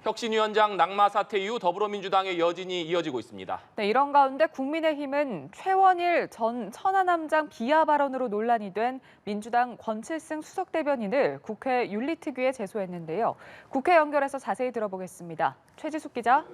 혁신위원장 낙마 사태 이후 더불어민주당의 여진이 이어지고 있습니다. 네, 이런 가운데 국민의힘은 최원일 전 천안함장 비하 발언으로 논란이 된 민주당 권칠승 수석대변인을 국회 윤리특위에 제소했는데요. 국회 연결해서 자세히 들어보겠습니다. 최지숙 기자.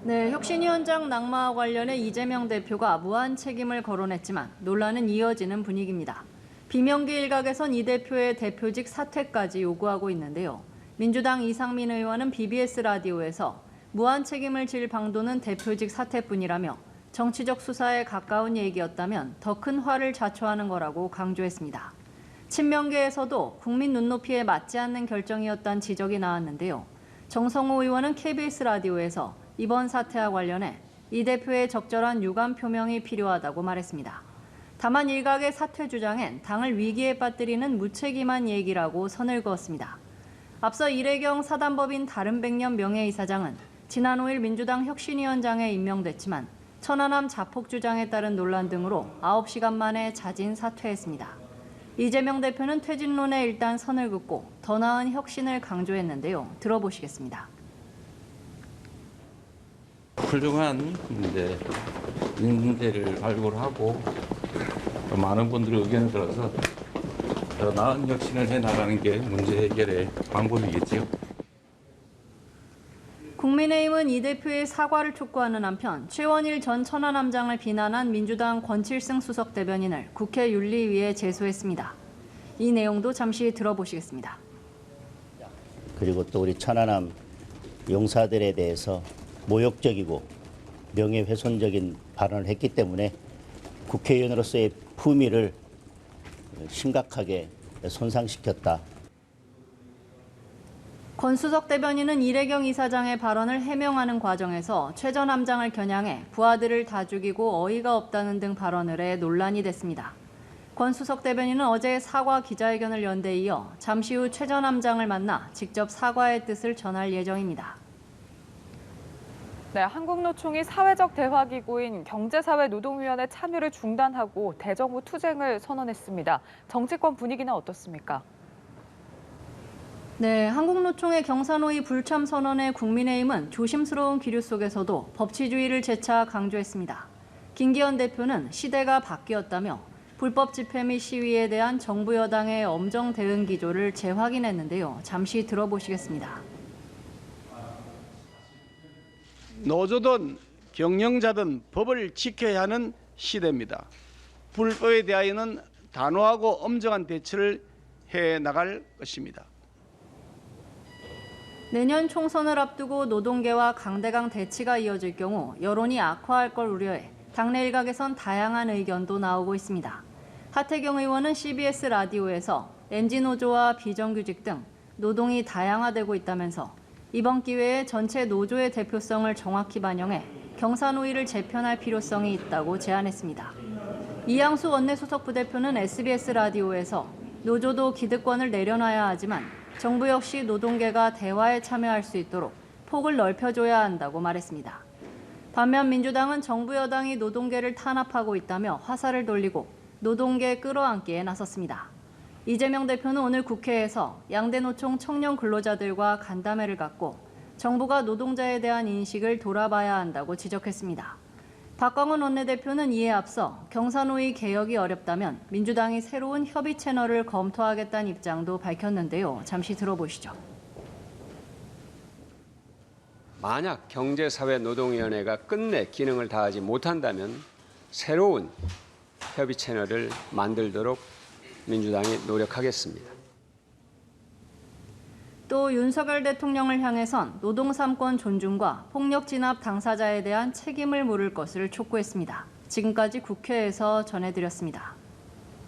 네, 혁신위원장 낙마와 관련해 이재명 대표가 무한 책임을 거론했지만 논란은 이어지는 분위기입니다. 비명계 일각에선 이 대표의 대표직 사퇴까지 요구하고 있는데요. 민주당 이상민 의원은 BBS 라디오에서 무한 책임을 질 방도는 대표직 사퇴뿐이라며 정치적 수사에 가까운 얘기였다면 더 큰 화를 자초하는 거라고 강조했습니다. 친명계에서도 국민 눈높이에 맞지 않는 결정이었다는 지적이 나왔는데요. 정성호 의원은 KBS 라디오에서 이번 사태와 관련해 이 대표의 적절한 유감 표명이 필요하다고 말했습니다. 다만 일각의 사퇴 주장엔 당을 위기에 빠뜨리는 무책임한 얘기라고 선을 그었습니다. 앞서 이래경 사단법인 다른백년 명예이사장은 지난 5일 민주당 혁신위원장에 임명됐지만 천안함 자폭 주장에 따른 논란 등으로 9시간 만에 자진 사퇴했습니다. 이재명 대표는 퇴진론에 일단 선을 긋고 더 나은 혁신을 강조했는데요. 들어보시겠습니다. 훌륭한 문제를 발굴하고 많은 분들의 의견을 들어서 더 나은 혁신을 해나가는 게 문제 해결의 방법이겠지요. 국민의힘은 이 대표의 사과를 촉구하는 한편 최원일 전 천안함장을 비난한 민주당 권칠승 수석 대변인을 국회 윤리위에 제소했습니다. 이 내용도 잠시 들어보시겠습니다. 그리고 또 우리 천안함 용사들에 대해서 모욕적이고 명예훼손적인 발언을 했기 때문에 국회의원으로서의 품위를 심각하게 손상시켰다. 권 수석 대변인은 이래경 이사장의 발언을 해명하는 과정에서 최 전 함장을 겨냥해 부하들을 다 죽이고 어이가 없다는 등 발언을 해 논란이 됐습니다. 권 수석 대변인은 어제 사과 기자회견을 연 데 이어 잠시 후 최 전 함장을 만나 직접 사과의 뜻을 전할 예정입니다. 네, 한국노총이 사회적 대화기구인 경제사회노동위원회 참여를 중단하고 대정부 투쟁을 선언했습니다. 정치권 분위기는 어떻습니까? 네, 한국노총의 경사노위 불참 선언에 국민의힘은 조심스러운 기류 속에서도 법치주의를 재차 강조했습니다. 김기현 대표는 시대가 바뀌었다며 불법 집회 및 시위에 대한 정부 여당의 엄정 대응 기조를 재확인했는데요. 잠시 들어보시겠습니다. 노조든 경영자든 법을 지켜야 하는 시대입니다. 불법에 대하여는 단호하고 엄정한 대처를 해나갈 것입니다. 내년 총선을 앞두고 노동계와 강대강 대치가 이어질 경우 여론이 악화할 걸 우려해 당내 일각에선 다양한 의견도 나오고 있습니다. 하태경 의원은 CBS 라디오에서 MZ노조와 비정규직 등 노동이 다양화되고 있다면서 이번 기회에 전체 노조의 대표성을 정확히 반영해 경사노위를 재편할 필요성이 있다고 제안했습니다. 이양수 원내수석 부대표는 SBS 라디오에서 노조도 기득권을 내려놔야 하지만 정부 역시 노동계가 대화에 참여할 수 있도록 폭을 넓혀줘야 한다고 말했습니다. 반면 민주당은 정부 여당이 노동계를 탄압하고 있다며 화살을 돌리고 노동계 끌어안기에 나섰습니다. 이재명 대표는 오늘 국회에서 양대 노총 청년 근로자들과 간담회를 갖고 정부가 노동자에 대한 인식을 돌아봐야 한다고 지적했습니다. 박광원 원내대표는 이에 앞서 경사노위 개혁이 어렵다면 민주당이 새로운 협의 채널을 검토하겠다는 입장도 밝혔는데요. 잠시 들어보시죠. 만약 경제사회노동위원회가 끝내 기능을 다하지 못한다면 새로운 협의 채널을 만들도록 민주당이 노력하겠습니다. 또 윤석열 대통령을 향해선 노동 3권 존중과 폭력 진압 당사자에 대한 책임을 물을 것을 촉구했습니다. 지금까지 국회에서 전해드렸습니다.